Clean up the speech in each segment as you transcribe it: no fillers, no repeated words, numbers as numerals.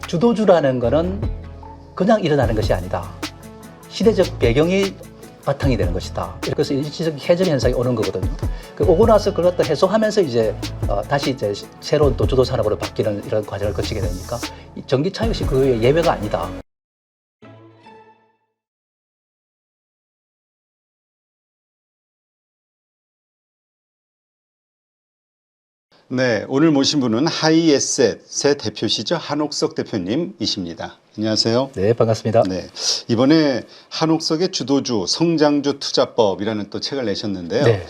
주도주라는 거는 그냥 일어나는 것이 아니다. 시대적 배경이 바탕이 되는 것이다. 그래서 일시적 해전 현상이 오는 거거든요. 오고 나서 그걸 또 해소하면서 이제 다시 이제 새로운 또 주도 산업으로 바뀌는 이런 과정을 거치게 되니까 전기차 역시 그 예외가 아니다. 네, 오늘 모신 분은 하이에셋의 대표시죠. 한옥석 대표님이십니다. 안녕하세요. 네, 반갑습니다. 네, 이번에 한옥석의 주도주 성장주 투자법이라는 또 책을 내셨는데요. 네.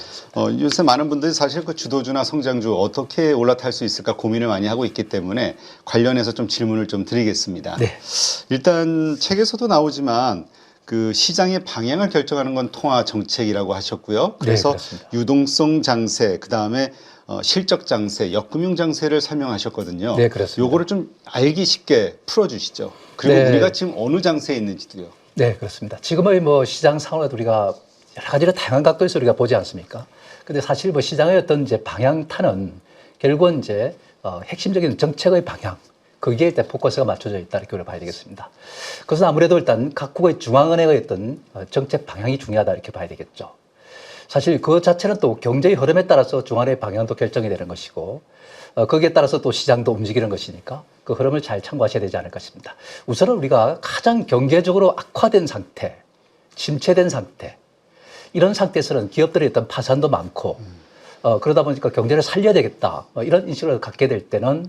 요새 많은 분들이 사실 그 주도주나 성장주 어떻게 올라탈 수 있을까 고민을 많이 하고 있기 때문에 관련해서 좀 질문을 좀 드리겠습니다. 네. 일단 책에서도 나오지만 그 시장의 방향을 결정하는 건 통화 정책이라고 하셨고요. 그래서 네, 유동성 장세, 그 다음에 실적 장세, 역금융 장세를 설명하셨거든요. 네, 그렇습니다. 요거를 좀 알기 쉽게 풀어주시죠. 그리고 네. 우리가 지금 어느 장세에 있는지도요. 네, 그렇습니다. 지금의 뭐 시장 상황을 우리가 여러 가지로 다양한 각도에서 우리가 보지 않습니까? 근데 사실 뭐 시장의 어떤 이제 방향타는 결국은 이제 핵심적인 정책의 방향, 거기에 일단 포커스가 맞춰져 있다 이렇게 우리가 봐야 되겠습니다. 그래서 아무래도 일단 각국의 중앙은행의 어떤 정책 방향이 중요하다 이렇게 봐야 되겠죠. 사실 그 자체는 또 경제의 흐름에 따라서 중앙의 방향도 결정이 되는 것이고 거기에 따라서 또 시장도 움직이는 것이니까 그 흐름을 잘 참고하셔야 되지 않을까 싶습니다. 우선은 우리가 가장 경제적으로 악화된 상태, 침체된 상태, 이런 상태에서는 기업들의 어떤 파산도 많고 그러다 보니까 경제를 살려야 되겠다 이런 인식을 갖게 될 때는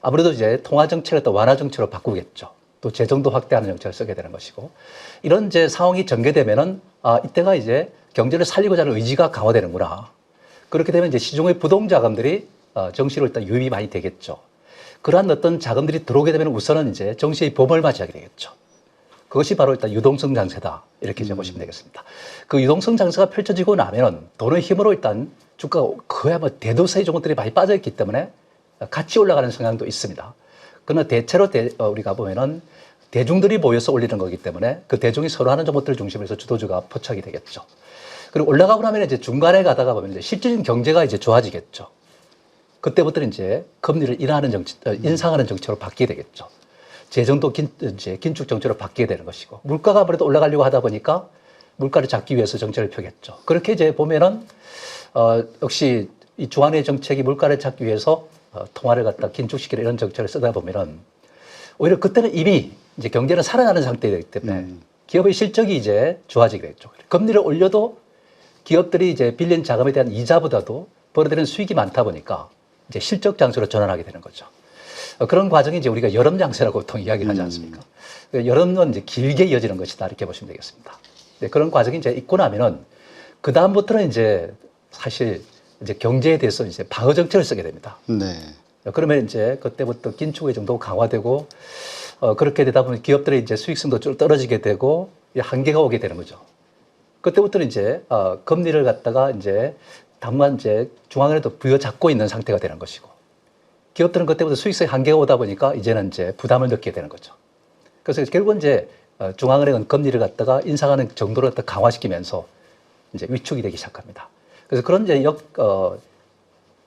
아무래도 이제 통화 정책을 또 완화 정책으로 바꾸겠죠. 또 재정도 확대하는 정책을 쓰게 되는 것이고 이런 이제 상황이 전개되면은 이때가 이제 경제를 살리고자 하는 의지가 강화되는구나. 그렇게 되면 이제 시중의 부동 자금들이 정시로 일단 유입이 많이 되겠죠. 그러한 어떤 자금들이 들어오게 되면 우선은 이제 정시의 봄을 맞이하게 되겠죠. 그것이 바로 일단 유동성 장세다. 이렇게 이제 보시면 되겠습니다. 그 유동성 장세가 펼쳐지고 나면은 돈의 힘으로 일단 주가가 거의 뭐 대도세의 종목들이 많이 빠져있기 때문에 같이 올라가는 성향도 있습니다. 그러나 대체로 우리가 보면은 대중들이 모여서 올리는 거기 때문에 그 대중이 서로 하는 종목들을 중심으로 해서 주도주가 포착이 되겠죠. 그리고 올라가고 나면 이제 중간에 가다가 보면 이제 실질적인 경제가 이제 좋아지겠죠. 그때부터는 이제 금리를 인상하는 정책으로 바뀌게 되겠죠. 재정도 긴축 정책으로 바뀌게 되는 것이고 물가가 아무래도 올라가려고 하다 보니까 물가를 잡기 위해서 정책을 펴겠죠. 그렇게 이제 보면은 역시 이 중앙의 정책이 물가를 잡기 위해서 통화를 갖다 긴축시키는 이런 정책을 쓰다 보면은 오히려 그때는 이미 이제 경제는 살아나는 상태이기 때문에 기업의 실적이 이제 좋아지게 되겠죠. 금리를 올려도 기업들이 이제 빌린 자금에 대한 이자보다도 벌어들이는 수익이 많다 보니까 이제 실적 장세로 전환하게 되는 거죠. 그런 과정이 이제 우리가 여름 장세라고 보통 이야기를 하지 않습니까? 여름은 이제 길게 이어지는 것이다 이렇게 보시면 되겠습니다. 네, 그런 과정이 이제 있고 나면은 그 다음부터는 이제 사실 이제 경제에 대해서 이제 방어 정책을 쓰게 됩니다. 네. 그러면 이제 그때부터 긴축의 정도가 강화되고 그렇게 되다 보면 기업들의 이제 수익성도 좀 떨어지게 되고 한계가 오게 되는 거죠. 그때부터는 이제 금리를 갖다가 이제 당만 이제 중앙은행도 부여잡고 있는 상태가 되는 것이고 기업들은 그때부터 수익성의 한계가 오다 보니까 이제는 이제 부담을 느끼게 되는 거죠. 그래서 결국은 이제 중앙은행은 금리를 갖다가 인상하는 정도로 강화시키면서 이제 위축이 되기 시작합니다. 그래서 그런 이제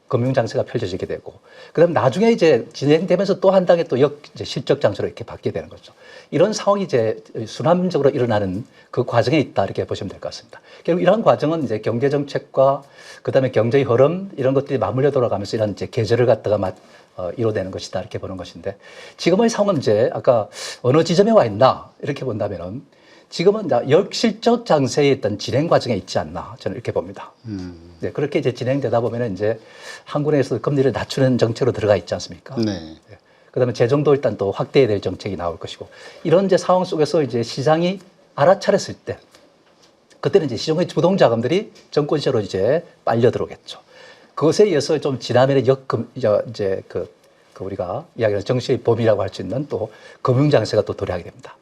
금융 장세가 펼쳐지게 되고, 그다음 나중에 이제 진행되면서 또 한 단계 또 이제 실적 장세로 이렇게 바뀌게 되는 거죠. 이런 상황이 이제 순환적으로 일어나는 그 과정에 있다 이렇게 보시면 될 것 같습니다. 결국 이러한 과정은 이제 경제 정책과 그다음에 경제의 흐름 이런 것들이 맞물려 돌아가면서 이런 이제 계절을 갖다가 이루어내는 것이다 이렇게 보는 것인데 지금의 상황은 이제 아까 어느 지점에 와 있나 이렇게 본다면은 지금은 역실적 장세의 어떤 진행 과정에 있지 않나 저는 이렇게 봅니다. 네, 그렇게 이제 진행되다 보면은 이제 한국에서 금리를 낮추는 정책으로 들어가 있지 않습니까? 네. 네. 그다음에 재정도 일단 또 확대해야 될 정책이 나올 것이고 이런 이제 상황 속에서 이제 시장이 알아차렸을 때 그때는 이제 시중의 주동 자금들이 정권 시로 이제 빨려 들어오겠죠. 그것에 이어서 좀 지나면에 이제 그 우리가 이야기하는 정시의 봄이라고 할 수 있는 또 금융 장세가 또 도래하게 됩니다.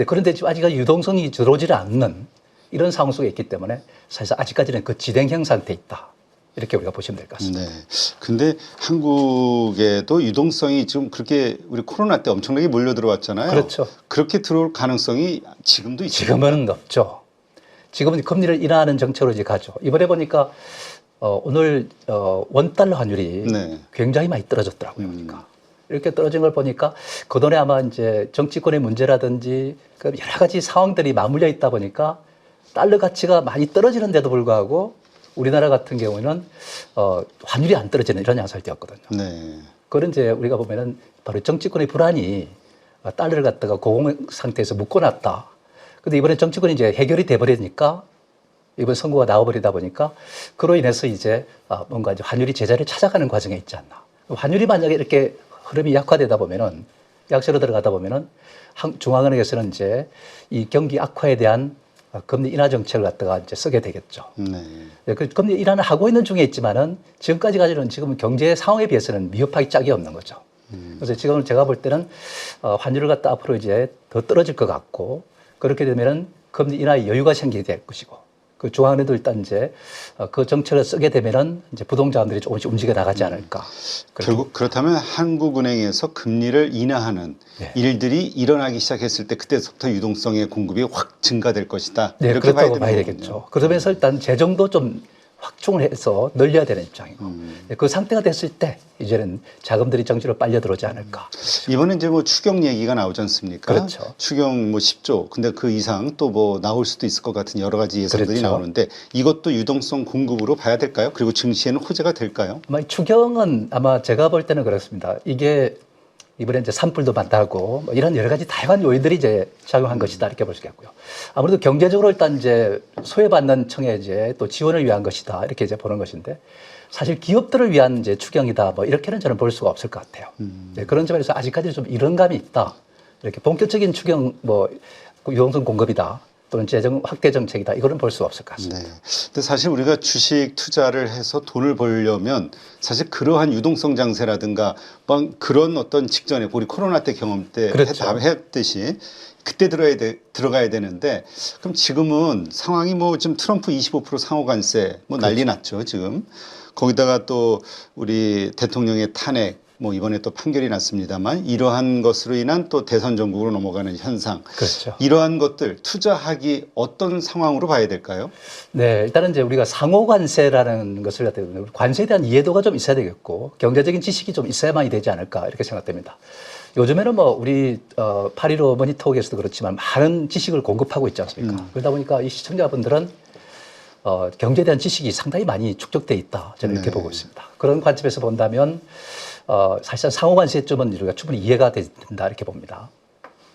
그런데 지금 아직 유동성이 들어오지를 않는 이런 상황 속에 있기 때문에 사실 아직까지는 그 진행형 상태에 있다. 이렇게 우리가 보시면 될 것 같습니다. 네. 근데 한국에도 유동성이 지금 그렇게 우리 코로나 때 엄청나게 몰려 들어왔잖아요. 그렇죠. 그렇게 들어올 가능성이 지금도 있죠. 지금은 없죠. 지금은 금리를 인하하는 정책으로 이제 가죠. 이번에 보니까 오늘 원달러 환율이 네. 굉장히 많이 떨어졌더라고요. 그러니까 이렇게 떨어진 걸 보니까 그동안에 아마 이제 정치권의 문제라든지 그 여러 가지 상황들이 맞물려 있다 보니까 달러 가치가 많이 떨어지는데도 불구하고 우리나라 같은 경우는 환율이 안 떨어지는 이런 양상을 띄었거든요. 네. 그런 이제 우리가 보면은 바로 정치권의 불안이 달러를 갖다가 고공 상태에서 묶어놨다. 근데 이번에 정치권이 이제 해결이 돼버리니까 이번 선거가 나와버리다 보니까 그로 인해서 이제 뭔가 이제 환율이 제자리를 찾아가는 과정에 있지 않나. 환율이 만약에 이렇게 흐름이 약화되다 보면은 약세로 들어가다 보면은 중앙은행에서는 이제 이 경기 악화에 대한 금리 인하 정책을 갖다가 이제 쓰게 되겠죠. 네. 그 금리 인하는 하고 있는 중에 있지만은 지금까지 가지고는 지금 경제 상황에 비해서는 미흡하기 짝이 없는 거죠. 그래서 지금 제가 볼 때는 환율을 갖다 앞으로 이제 더 떨어질 것 같고 그렇게 되면은 금리 인하에 여유가 생기게 될 것이고 그 중앙은행도 일단 이제 그 정책을 쓰게 되면은 이제 부동자들이 조금씩 움직여 나가지 않을까. 결국 그렇다면 한국은행에서 금리를 인하하는 네. 일들이 일어나기 시작했을 때 그때부터 유동성의 공급이 확 증가될 것이다. 네, 이렇게 그렇다고 봐야 되는 되겠죠. 거군요. 그러면서 일단 재정도 좀 확충을 해서 늘려야 되는 입장이고 그 상태가 됐을 때 이제는 자금들이 정치로 빨려 들어오지 않을까. 이번에 이제 뭐 추경 얘기가 나오지 않습니까? 그렇죠. 추경 뭐 10조. 근데 그 이상 또 뭐 나올 수도 있을 것 같은 여러 가지 예상들이 그렇죠. 나오는데 이것도 유동성 공급으로 봐야 될까요? 그리고 증시에는 호재가 될까요? 아마 추경은 아마 제가 볼 때는 그렇습니다. 이게 이번에 이제 산불도 많다고 뭐 이런 여러 가지 다양한 요인들이 이제 작용한 것이다 이렇게 볼 수 있겠고요. 아무래도 경제적으로 일단 이제 소외받는 층에 이제 또 지원을 위한 것이다 이렇게 이제 보는 것인데 사실 기업들을 위한 이제 추경이다 뭐 이렇게는 저는 볼 수가 없을 것 같아요. 네, 그런 점에서 아직까지 좀 이런 감이 있다. 이렇게 본격적인 추경 뭐 유동성 공급이다. 또는 재정 확대 정책이다. 이거는 볼 수 없을 것 같습니다. 네. 근데 사실 우리가 주식 투자를 해서 돈을 벌려면 사실 그러한 유동성 장세라든가 그런 어떤 직전에 우리 코로나 때 경험 때 그렇죠. 했듯이 그때 들어가야 되는데 그럼 지금은 상황이 뭐 지금 트럼프 25% 상호 관세 뭐 난리 났죠 지금. 거기다가 또 우리 대통령의 탄핵 뭐 이번에 또 판결이 났습니다만 이러한 것으로 인한 또 대선 전국으로 넘어가는 현상. 그렇죠. 이러한 것들 투자하기 어떤 상황으로 봐야 될까요? 네, 일단은 이제 우리가 상호 관세라는 것을 갖다 관세에 대한 이해도가 좀 있어야 되겠고 경제적인 지식이 좀 있어야만이 되지 않을까 이렇게 생각됩니다. 요즘에는 뭐 우리 8.15 머니톡에서도 그렇지만 많은 지식을 공급하고 있지 않습니까? 그러다 보니까 이 시청자분들은 경제에 대한 지식이 상당히 많이 축적돼 있다. 저는 이렇게 보고 있습니다. 그런 관점에서 본다면 사실상 상호관세점은 우리가 충분히 이해가 된다 이렇게 봅니다.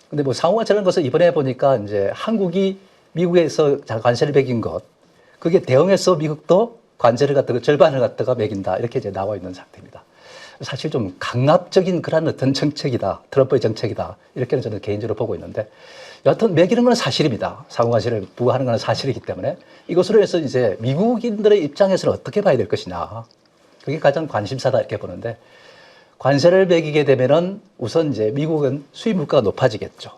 근데 뭐 상호관세라는 것은 이번에 보니까 이제 한국이 미국에서 관세를 매긴 것, 그게 대응해서 미국도 관세를 갖다가 절반을 갖다가 매긴다 이렇게 이제 나와 있는 상태입니다. 사실 좀 강압적인 그런 어떤 정책이다, 트럼프의 정책이다 이렇게는 저는 개인적으로 보고 있는데 여하튼 매기는 건 사실입니다. 상호관세를 부과하는 건 사실이기 때문에 이것으로 해서 이제 미국인들의 입장에서는 어떻게 봐야 될 것이냐, 그게 가장 관심사다 이렇게 보는데. 관세를 매기게 되면은 우선 이제 미국은 수입 물가가 높아지겠죠.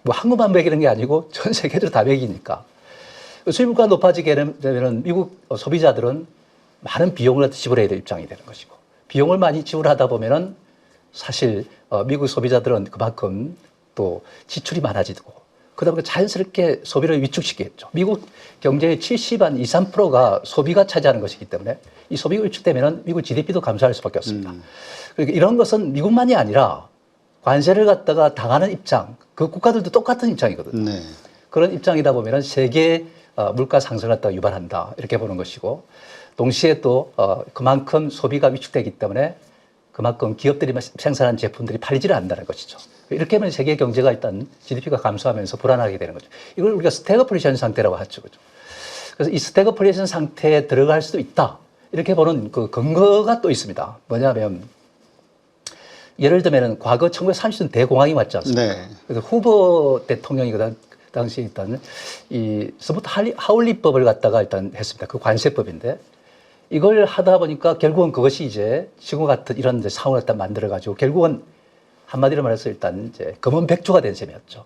뭐 한국만 매기는 게 아니고 전 세계적으로 다 매기니까. 수입 물가가 높아지게 되면은 미국 소비자들은 많은 비용을 지불해야 될 입장이 되는 것이고 비용을 많이 지불하다 보면은 사실 미국 소비자들은 그만큼 또 지출이 많아지고 그러다 보니까 자연스럽게 소비를 위축시키겠죠. 미국 경제의 70한 2, 3%가 소비가 차지하는 것이기 때문에 이 소비가 위축되면은 미국 GDP도 감소할 수밖에 없습니다. 그러니까 이런 것은 미국만이 아니라 관세를 갖다가 당하는 입장, 그 국가들도 똑같은 입장이거든요. 네. 그런 입장이다 보면은 세계 물가 상승을 갖다가 유발한다 이렇게 보는 것이고 동시에 또 그만큼 소비가 위축되기 때문에 그만큼 기업들이 생산한 제품들이 팔리지를 않는다는 것이죠. 이렇게 하면 세계 경제가 일단 GDP가 감소하면서 불안하게 되는 거죠. 이걸 우리가 스태그플레이션 상태라고 하죠. 그죠? 그래서 이 스태그플레이션 상태에 들어갈 수도 있다. 이렇게 보는 그 근거가 또 있습니다. 뭐냐면 예를 들면 과거 1930년 대공황이 왔지 않습니까? 네. 그래서 후보 대통령이 그 당시 일단 이 스무트 하울리법을 갖다가 일단 했습니다. 그 관세법인데 이걸 하다 보니까 결국은 그것이 이제 지금 같은 이런 이제 상황을 갖다 만들어가지고 결국은 한마디로 말해서 일단 이제 검은 백조가 된 셈이었죠.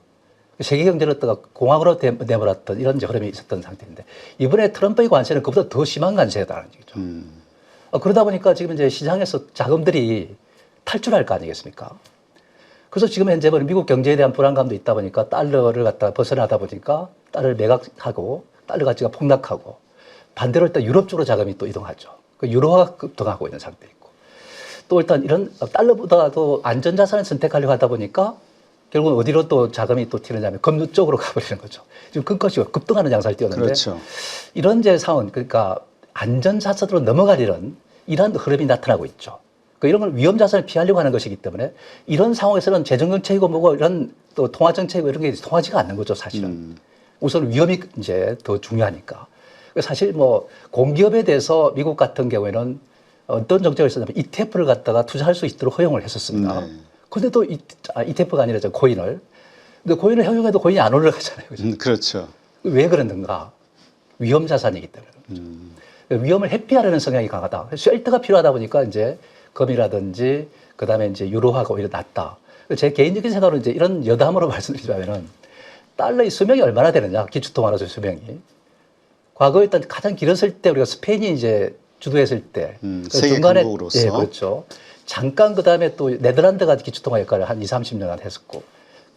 세계 경제를 갖다가 공황으로 내몰았던 이런 흐름이 있었던 상태인데 이번에 트럼프의 관세는 그보다 더 심한 관세다라는 얘기죠. 그러다 보니까 지금 이제 시장에서 자금들이 탈출할 거 아니겠습니까? 그래서 지금 현재 미국 경제에 대한 불안감도 있다 보니까 달러를 갖다가 벗어나다 보니까 달러를 매각하고 달러 가치가 폭락하고 반대로 일단 유럽 쪽으로 자금이 또 이동하죠. 그 유로화가 급등하고 있는 상태이고 또 일단 이런 달러보다도 안전자산을 선택하려고 하다 보니까 결국은 어디로 또 자금이 또 튀느냐면 금융 쪽으로 가버리는 거죠. 지금 금값이 급등하는 양상을 띄었는데 그렇죠. 이런 이제 상황, 그러니까 안전자산으로 넘어가려는 이런 흐름이 나타나고 있죠. 그 이런 걸 위험자산을 피하려고 하는 것이기 때문에 이런 상황에서는 재정정책이고 뭐고 이런 또 통화정책이고 이런 게 통하지가 않는 거죠, 사실은. 우선 위험이 이제 더 중요하니까. 사실 뭐 공기업에 대해서 미국 같은 경우에는 어떤 정책을 썼냐면 ETF를 갖다가 투자할 수 있도록 허용을 했었습니다. 네. 근데 또 ETF가 아니라 저 코인을. 근데 코인을 허용해도 코인이 안 올라가잖아요. 그죠? 그렇죠. 왜 그러는가? 위험 자산이기 때문에. 위험을 회피하려는 성향이 강하다. 쉘터가 필요하다 보니까 이제 금이라든지 그다음에 이제 유로화가 오히려 낫다. 제 개인적인 생각으로 이제 이런 여담으로 말씀드리자면은 달러의 수명이 얼마나 되느냐? 기축통화로서의 수명이. 과거에 일단 가장 길었을 때 우리가 스페인이 이제 주도했을 때 세계 강국으로서. 예, 그렇죠. 잠깐 그다음에 또 네덜란드가 기축통화 역할을 한 30년간 했었고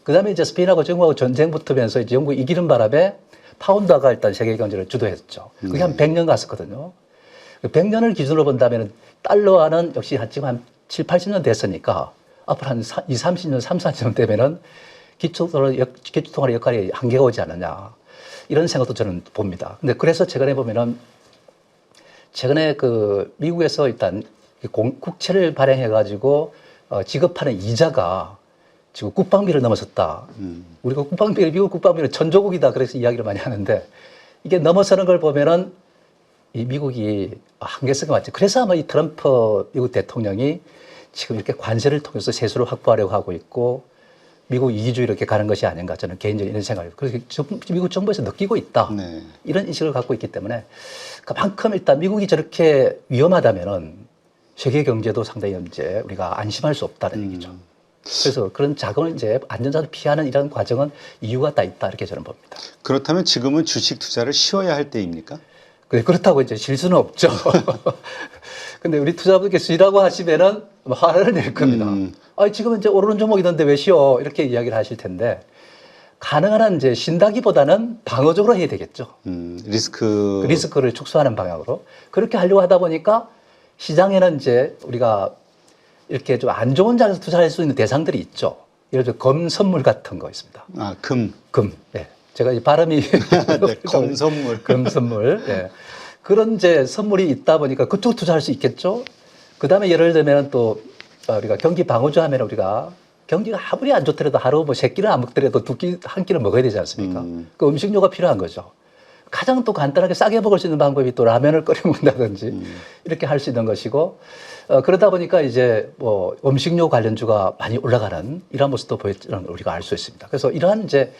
그다음에 이제 스페인하고 영국하고 전쟁 붙으면서 이제 영국이 이기는 바람에 파운드가 일단 세계 경제를 주도했죠. 그게 한 100년 갔었거든요. 100년을 기준으로 본다면 달러화는 역시 지금 한 7, 80년 됐으니까 앞으로 한 2, 30년, 3, 40년 되면은 기축통화의 역할이 한계가 오지 않느냐. 이런 생각도 저는 봅니다. 근데 그래서 최근에 보면은 최근에 그 미국에서 일단 국채를 발행해가지고 지급하는 이자가 지금 국방비를 넘어섰다. 우리가 미국 국방비는 천조국이다. 그래서 이야기를 많이 하는데 이게 넘어서는 걸 보면은 이 미국이 한계성이 맞죠. 그래서 아마 이 트럼프 미국 대통령이 지금 이렇게 관세를 통해서 세수를 확보하려고 하고 있고 미국 이기주의 이렇게 가는 것이 아닌가 저는 개인적인 이런 생각을 그래서 미국 정부에서 느끼고 있다. 네. 이런 인식을 갖고 있기 때문에 그만큼 일단 미국이 저렇게 위험하다면은 세계 경제도 상당히 이제 우리가 안심할 수 없다는 얘기죠. 그래서 그런 자금을 이제 안전자를 피하는 이런 과정은 이유가 다 있다 이렇게 저는 봅니다. 그렇다면 지금은 주식 투자를 쉬어야 할 때입니까? 그렇다고 이제 쉴 수는 없죠. 근데 우리 투자분께 쉬라고 하시면은 화를 낼 겁니다. 지금은 이제 오르는 종목이던데 왜 쉬어? 이렇게 이야기를 하실 텐데 가능한 한 이제 쉰다기보다는 방어적으로 해야 되겠죠. 리스크를 축소하는 방향으로 그렇게 하려고 하다 보니까 시장에는 이제 우리가 이렇게 좀 안 좋은 자리에서 투자할 수 있는 대상들이 있죠. 예를 들어 검 선물 같은 거 있습니다. 금. 네. 제가 이 발음이 네, 검 선물. 검 선물. 네. 그런 이제 선물이 있다 보니까 그쪽 투자할 수 있겠죠. 그다음에 예를 들면 또 우리가 경기 방어주 하면 우리가 경기가 아무리 안 좋더라도 하루 뭐 세 끼를 안 먹더라도 한 끼를 먹어야 되지 않습니까? 그 음식료가 필요한 거죠. 가장 또 간단하게 싸게 먹을 수 있는 방법이 또 라면을 끓여 먹는다든지 이렇게 할 수 있는 것이고 그러다 보니까 이제 뭐 음식료 관련주가 많이 올라가는 이러한 모습도 보였다는 걸 우리가 알 수 있습니다. 그래서 이러한 이제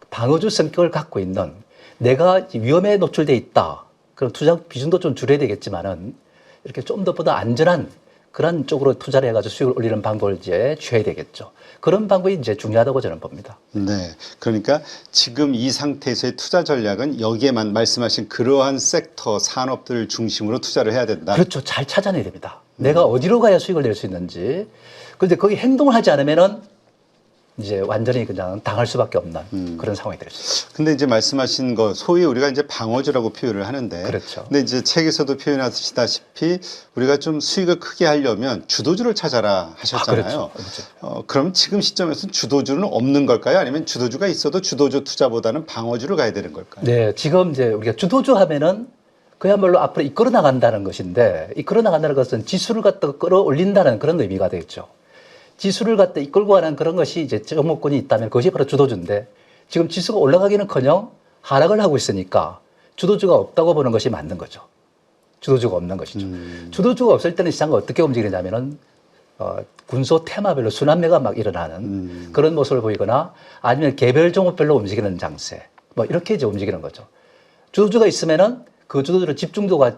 방어주 성격을 갖고 있는 내가 위험에 노출돼 있다. 그럼 투자 비중도 좀 줄여야 되겠지만은 이렇게 좀 더 보다 안전한 그런 쪽으로 투자를 해가지고 수익을 올리는 방법을 이제 취해야 되겠죠. 그런 방법이 이제 중요하다고 저는 봅니다. 네. 그러니까 지금 이 상태에서의 투자 전략은 여기에만 말씀하신 그러한 섹터, 산업들을 중심으로 투자를 해야 된다. 그렇죠. 잘 찾아내야 됩니다. 내가 어디로 가야 수익을 낼 수 있는지. 그런데 거기 행동을 하지 않으면은 이제 완전히 그냥 당할 수밖에 없는 그런 상황이 될 수 있어요. 근데 이제 말씀하신 거 소위 우리가 이제 방어주라고 표현을 하는데, 그렇죠. 근데 이제 책에서도 표현하시다시피 우리가 좀 수익을 크게 하려면 주도주를 찾아라 하셨잖아요. 그렇죠. 그럼 지금 시점에서는 주도주는 없는 걸까요? 아니면 주도주가 있어도 주도주 투자보다는 방어주를 가야 되는 걸까요? 네, 지금 이제 우리가 주도주 하면은 그야말로 앞으로 이끌어 나간다는 것인데, 이끌어 나간다는 것은 지수를 갖다 끌어올린다는 그런 의미가 되겠죠. 지수를 갖다 이끌고 가는 그런 것이 이제 종목군이 있다면 그것이 바로 주도주인데 지금 지수가 올라가기는커녕 하락을 하고 있으니까 주도주가 없다고 보는 것이 맞는 거죠. 주도주가 없는 것이죠. 주도주가 없을 때는 시장이 어떻게 움직이냐면은 군소 테마별로 순환매가 막 일어나는 그런 모습을 보이거나 아니면 개별 종목별로 움직이는 장세 뭐 이렇게 이제 움직이는 거죠. 주도주가 있으면은 그 주도주의 집중도가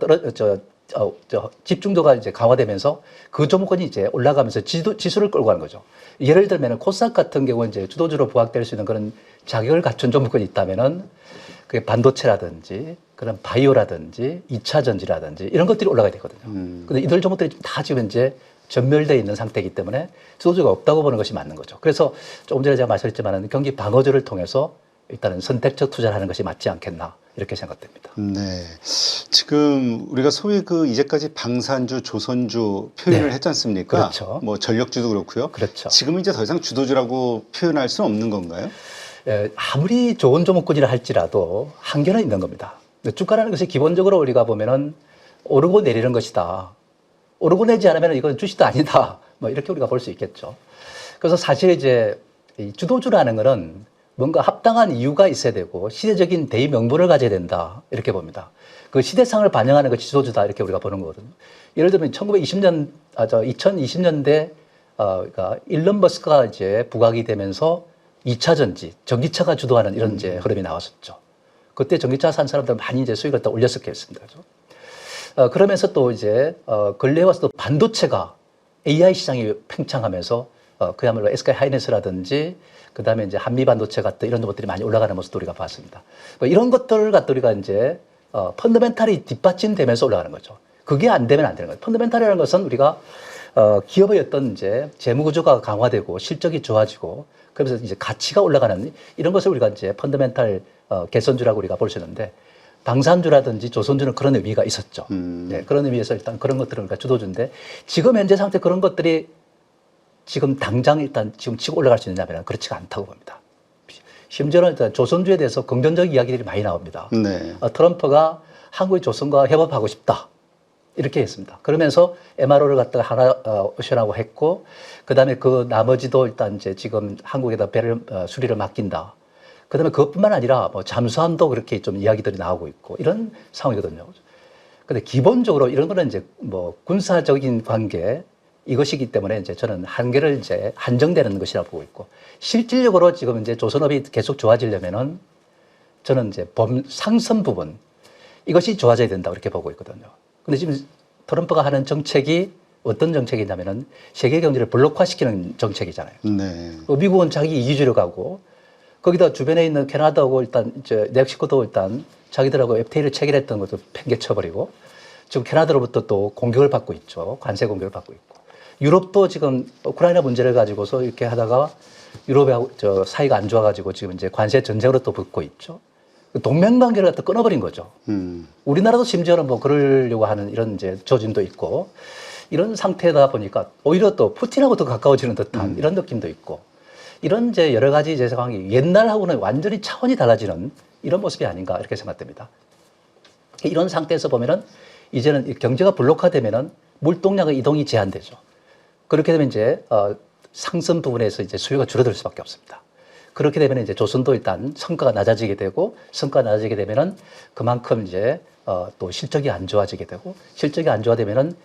집중도가 이제 강화되면서 그 종목군이 이제 올라가면서 지수를 끌고 가는 거죠. 예를 들면 코스닥 같은 경우는 이제 주도주로 부각될 수 있는 그런 자격을 갖춘 종목군이 있다면은 그 반도체라든지 그런 바이오라든지 2차 전지라든지 이런 것들이 올라가야 되거든요. 근데 이들 종목들이 다 지금 이제 전멸되어 있는 상태이기 때문에 주도주가 없다고 보는 것이 맞는 거죠. 그래서 조금 전에 제가 말씀드렸지만 경기 방어주를 통해서 일단은 선택적 투자를 하는 것이 맞지 않겠나 이렇게 생각됩니다. 네. 지금 우리가 소위 그 이제까지 방산주, 조선주 표현을 네. 했지 않습니까? 그렇죠. 뭐 전력주도 그렇고요. 그렇죠. 지금은 이제 더 이상 주도주라고 표현할 수는 없는 건가요? 아무리 좋은 종목군이라 할지라도 한계는 있는 겁니다. 주가라는 것이 기본적으로 우리가 보면은 오르고 내리는 것이다. 오르고 내지 않으면 이건 주식도 아니다. 뭐 이렇게 우리가 볼 수 있겠죠. 그래서 사실 이제 이 주도주라는 것은 뭔가 합당한 이유가 있어야 되고 시대적인 대의 명분을 가져야 된다. 이렇게 봅니다. 그 시대상을 반영하는 것이 주도주다. 이렇게 우리가 보는 거거든요. 예를 들면 2020년대 그러니까 일론 머스크가 이제 부각이 되면서 2차 전지, 전기차가 주도하는 이런 이제 흐름이 나왔었죠. 그때 전기차 산 사람들 많이 이제 수익을 또 올렸었겠습니다. 그죠? 그러면서 또 이제 근래에 와서 또 반도체가 AI 시장이 팽창하면서 그야말로 SK 하이닉스라든지 그다음에 이제 한미 반도체 같은 이런 것들이 많이 올라가는 모습도 우리가 봤습니다. 이런 것들을 갖다 우리가 이제 펀더멘탈이 뒷받침되면서 올라가는 거죠. 그게 안 되면 안 되는 거예요. 펀더멘탈이라는 것은 우리가 기업의 어떤 이제 재무 구조가 강화되고 실적이 좋아지고 그러면서 이제 가치가 올라가는 이런 것을 우리가 이제 펀더멘탈 개선주라고 우리가 볼 수 있는데 방산주라든지 조선주는 그런 의미가 있었죠. 네, 그런 의미에서 일단 그런 것들은 우리가 주도주인데 지금 현재 상태 그런 것들이 지금 당장 일단 지금 치고 올라갈 수 있느냐면 그렇지가 않다고 봅니다. 심지어는 일단 조선주에 대해서 긍정적 이야기들이 많이 나옵니다. 네. 트럼프가 한국의 조선과 협업하고 싶다. 이렇게 했습니다. 그러면서 MRO를 갖다가 하나 옵션하고 했고, 그 다음에 그 나머지도 일단 이제 지금 한국에다 배를 수리를 맡긴다. 그 다음에 그것뿐만 아니라 뭐 잠수함도 그렇게 좀 이야기들이 나오고 있고 이런 상황이거든요. 근데 기본적으로 이런 거는 이제 뭐 군사적인 관계 이것이기 때문에 이제 저는 한계를 이제 한정되는 것이라고 보고 있고 실질적으로 지금 이제 조선업이 계속 좋아지려면은 저는 이제 상선 부분 이것이 좋아져야 된다 이렇게 보고 있거든요. 근데 지금 트럼프가 하는 정책이 어떤 정책이냐면은 세계 경제를 블록화시키는 정책이잖아요. 네. 미국은 자기 이기주의로 가고 거기다 주변에 있는 캐나다하고 일단 이제 멕시코도 일단 자기들하고 FTA를 체결했던 것도 팽개쳐버리고 지금 캐나다로부터 또 공격을 받고 있죠. 관세 공격을 받고 있고 유럽도 지금 우크라이나 문제를 가지고서 이렇게 하다가 유럽하고 저 사이가 안 좋아가지고 지금 이제 관세 전쟁으로 또 붙고 있죠. 동맹관계를 갖다 끊어버린 거죠. 우리나라도 심지어는 뭐 그러려고 하는 이런 이제 조짐도 있고 이런 상태다 보니까 오히려 또 푸틴하고 더 가까워지는 듯한 이런 느낌도 있고 이런 이제 여러 가지 이제 상황이 옛날하고는 완전히 차원이 달라지는 이런 모습이 아닌가 이렇게 생각됩니다. 이런 상태에서 보면은 이제는 경제가 블록화되면은 물동량의 이동이 제한되죠. 그렇게 되면 이제 상선 부분에서 이제 수요가 줄어들 수밖에 없습니다. 그렇게 되면 이제 조선도 일단 성과가 낮아지게 되고 성과가 낮아지게 되면은 그만큼 이제 또 실적이 안 좋아지게 되고 실적이 안 좋아지면은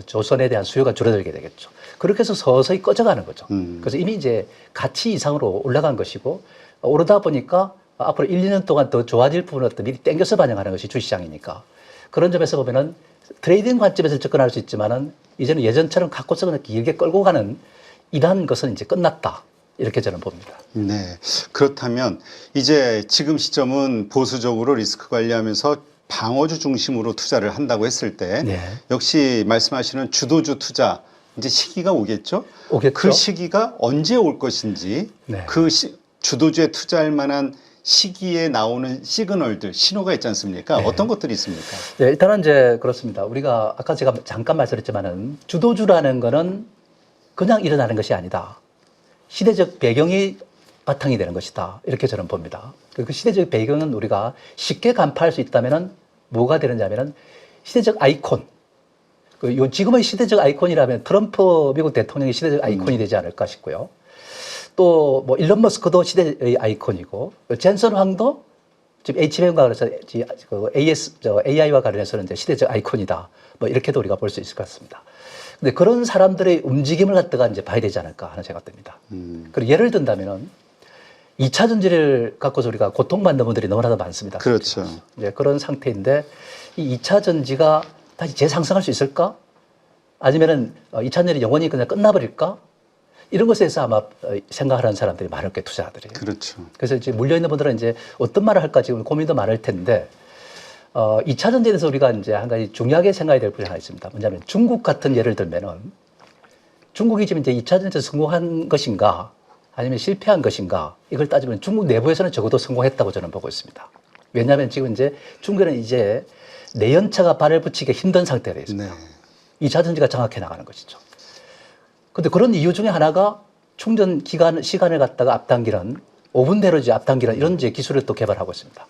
조선에 대한 수요가 줄어들게 되겠죠. 그렇게 해서 서서히 꺼져가는 거죠. 그래서 이미 이제 가치 이상으로 올라간 것이고 오르다 보니까 앞으로 1, 2년 동안 더 좋아질 부분을 미리 땡겨서 반영하는 것이 주시장이니까 그런 점에서 보면은 트레이딩 관점에서 접근할 수 있지만은 이제는 예전처럼 갖고서 그냥 길게 끌고 가는 이러한 것은 이제 끝났다. 이렇게 저는 봅니다. 네. 그렇다면 이제 지금 시점은 보수적으로 리스크 관리하면서 방어주 중심으로 투자를 한다고 했을 때 네. 역시 말씀하시는 주도주 투자 이제 시기가 오겠죠? 오겠죠. 그 시기가 언제 올 것인지 네. 주도주에 투자할 만한 시기에 나오는 시그널들, 신호가 있지 않습니까? 네. 어떤 것들이 있습니까? 네, 일단은 이제 그렇습니다. 우리가 아까 제가 잠깐 말씀드렸지만은 주도주라는 거는 그냥 일어나는 것이 아니다. 시대적 배경이 바탕이 되는 것이다. 이렇게 저는 봅니다. 그 시대적 배경은 우리가 쉽게 간파할 수 있다면은 뭐가 되느냐면은 시대적 아이콘. 지금의 시대적 아이콘이라면 트럼프 미국 대통령이 시대적 아이콘이 되지 않을까 싶고요. 또 뭐 일론 머스크도 시대의 아이콘이고 젠슨 황도 지금 HBM과 그래서 AI와 관련해서는 이제 시대적 아이콘이다. 뭐 이렇게도 우리가 볼 수 있을 것 같습니다. 근데 그런 사람들의 움직임을 갖다가 이제 봐야 되지 않을까 하는 생각됩니다. 그리고 예를 든다면은 2차 전지를 갖고서 우리가 고통받는 분들이 너무나도 많습니다. 그렇죠. 이제 그런 상태인데 이 2차 전지가 다시 재상승할 수 있을까? 아니면은 2차 전지 영원히 그냥 끝나버릴까? 이런 것에서 아마 생각하는 사람들이 많을 거예요, 투자자들이. 그렇죠. 그래서 이제 물려있는 분들은 이제 어떤 말을 할까 지금 고민도 많을 텐데, 2차 전지에 대해서 우리가 이제 한 가지 중요하게 생각해야 될 부분이 하나 있습니다. 뭐냐면 중국 같은 예를 들면은 중국이 지금 이제 2차 전지에 성공한 것인가 아니면 실패한 것인가 이걸 따지면 중국 내부에서는 적어도 성공했다고 저는 보고 있습니다. 왜냐하면 지금 이제 중국에는 이제 내연차가 발을 붙이기 힘든 상태가 되어 있습니다. 네. 2차 전지가 장악해 나가는 것이죠. 그런데 그런 이유 중에 하나가 충전 시간을 갖다가 앞당기는 5분 내로 이제 앞당기는 이런 이제 기술을 또 개발하고 있습니다.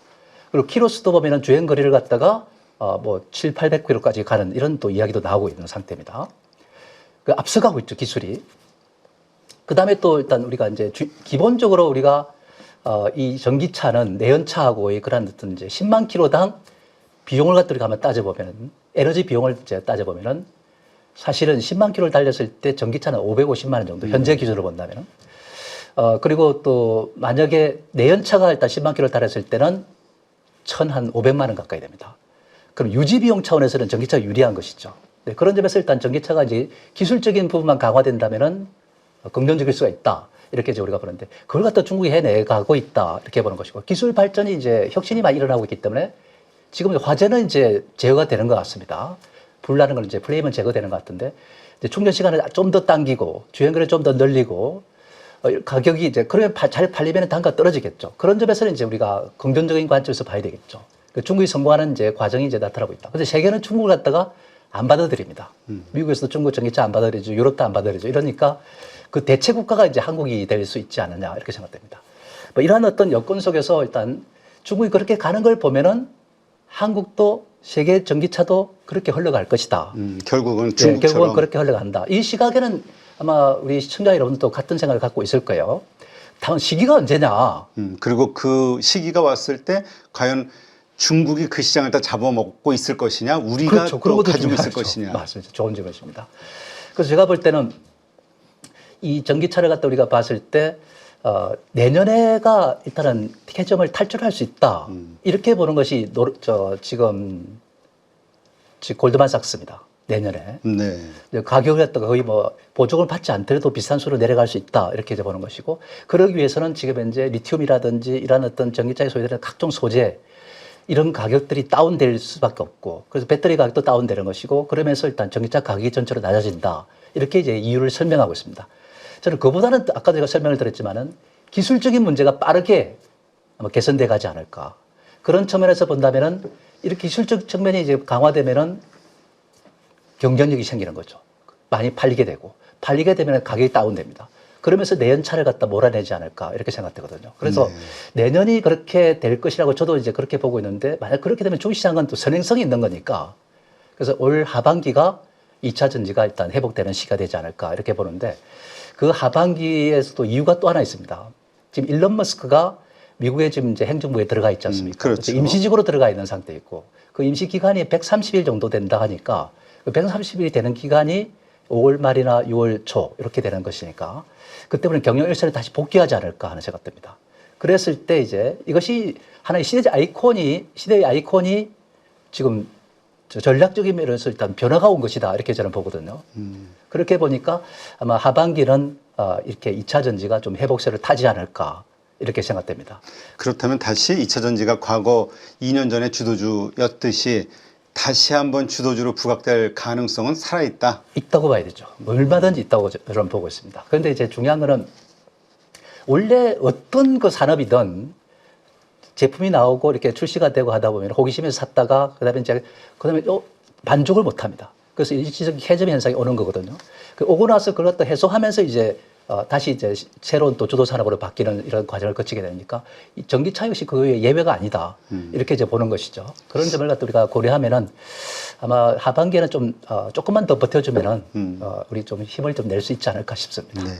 그리고 키로수도 보면은 주행 거리를 갖다가 뭐 700~800km까지 가는 이런 또 이야기도 나오고 있는 상태입니다. 그 앞서가고 있죠, 기술이. 그 다음에 또 일단 우리가 이제 기본적으로 우리가 이 전기차는 내연차하고의 그런 어떤 이제 10만 킬로당 비용을 갖다 한번 따져보면은 에너지 비용을 이제 따져보면은 사실은 10만 킬로를 달렸을 때 전기차는 550만 원 정도 현재 기준으로 본다면은 그리고 또 만약에 내연차가 일단 10만 킬로를 달렸을 때는 1,500만 원 가까이 됩니다. 그럼 유지 비용 차원에서는 전기차가 유리한 것이죠. 네, 그런 점에서 일단 전기차가 이제 기술적인 부분만 강화된다면은 긍정적일 수가 있다. 이렇게 이제 우리가 보는데 그걸 갖다 중국이 해내가고 있다. 이렇게 보는 것이고 기술 발전이 이제 혁신이 많이 일어나고 있기 때문에 지금 화재는 이제 제어가 되는 것 같습니다. 불 나는 건 이제 플레임은 제거되는 것 같은데 이제 충전 시간을 좀 더 당기고 주행거리를 좀 더 늘리고 가격이 이제 그러면 잘 팔리면 단가가 떨어지겠죠. 그런 점에서는 이제 우리가 긍정적인 관점에서 봐야 되겠죠. 중국이 성공하는 이제 과정이 이제 나타나고 있다. 그런데 세계는 중국을 갖다가 안 받아들입니다. 미국에서도 중국 전기차 안 받아들이죠. 유럽도 안 받아들이죠. 이러니까 그 대체 국가가 이제 한국이 될 수 있지 않느냐 이렇게 생각됩니다. 뭐 이러한 어떤 여건 속에서 일단 중국이 그렇게 가는 걸 보면은 한국도 세계 전기차도 그렇게 흘러갈 것이다. 결국은 중국처럼. 네, 결국은 그렇게 흘러간다. 이 시각에는 아마 우리 시청자 여러분도 같은 생각을 갖고 있을 거예요. 다만 시기가 언제냐. 그리고 그 시기가 왔을 때 과연 중국이 그 시장을 다 잡아먹고 있을 것이냐, 우리가 그렇죠. 또 가지고 중요하죠. 있을 것이냐. 맞습니다. 좋은 질문이십니다. 그래서 제가 볼 때는 이 전기차를 갖다 우리가 봤을 때 내년에가 일단은 캐점을 탈출할 수 있다. 이렇게 보는 것이 지금 골드만삭스입니다. 내년에. 네. 가격을 갖다가 거의 뭐 보조금을 받지 않더라도 비싼 수로 내려갈 수 있다. 이렇게 이제 보는 것이고 그러기 위해서는 지금 현재 리튬이라든지 이런 어떤 전기차에 소비되는 각종 소재 이런 가격들이 다운될 수밖에 없고 그래서 배터리 가격도 다운되는 것이고 그러면서 일단 전기차 가격이 전체로 낮아진다. 이렇게 이제 이유를 설명하고 있습니다. 저는 그보다는 아까 제가 설명을 드렸지만은 기술적인 문제가 빠르게 아마 개선돼 가지 않을까. 그런 측면에서 본다면은 이렇게 기술적 측면이 이제 강화되면은 경쟁력이 생기는 거죠. 많이 팔리게 되고 팔리게 되면 가격이 다운됩니다. 그러면서 내연차를 갖다 몰아내지 않을까 이렇게 생각되거든요. 그래서 내년이 그렇게 될 것이라고 저도 이제 그렇게 보고 있는데 만약 그렇게 되면 중국 시장은 또 선행성이 있는 거니까 그래서 올 하반기가 2차 전지가 일단 회복되는 시기가 되지 않을까 이렇게 보는데 그 하반기에서도 이유가 또 하나 있습니다. 지금 일론 머스크가 미국에 지금 이제 행정부에 들어가 있지 않습니까? 그렇죠. 임시직으로 들어가 있는 상태 있고 그 임시 기간이 130일 정도 된다 하니까 그 130일이 되는 기간이 5월 말이나 6월 초 이렇게 되는 것이니까 그때부터는 경영 일선에 다시 복귀하지 않을까 하는 생각이 듭니다. 그랬을 때 이제 이것이 하나의 시대의 아이콘이 지금 전략적인 면에서 일단 변화가 온 것이다 이렇게 저는 보거든요. 그렇게 보니까 아마 하반기는 이렇게 2차 전지가 좀 회복세를 타지 않을까 이렇게 생각됩니다. 그렇다면 다시 2차 전지가 과거 2년 전에 주도주였듯이 다시 한번 주도주로 부각될 가능성은 살아있다? 있다고 봐야 되죠. 얼마든지 있다고 저는 보고 있습니다. 그런데 이제 중요한 거는 원래 어떤 그 산업이든 제품이 나오고 이렇게 출시가 되고 하다 보면 호기심에서 샀다가 그다음에 만족을 못 합니다. 그래서 일시적 해점 현상이 오는 거거든요. 오고 나서 그걸 또 해소하면서 이제 다시 이제 새로운 또 주도 산업으로 바뀌는 이런 과정을 거치게 되니까 이 전기차 역시 그 예외가 아니다. 이렇게 이제 보는 것이죠. 그런 점을 갖다 우리가 고려하면은 아마 하반기에는 좀 조금만 더 버텨주면은 우리 좀 힘을 좀 낼 수 있지 않을까 싶습니다. 네.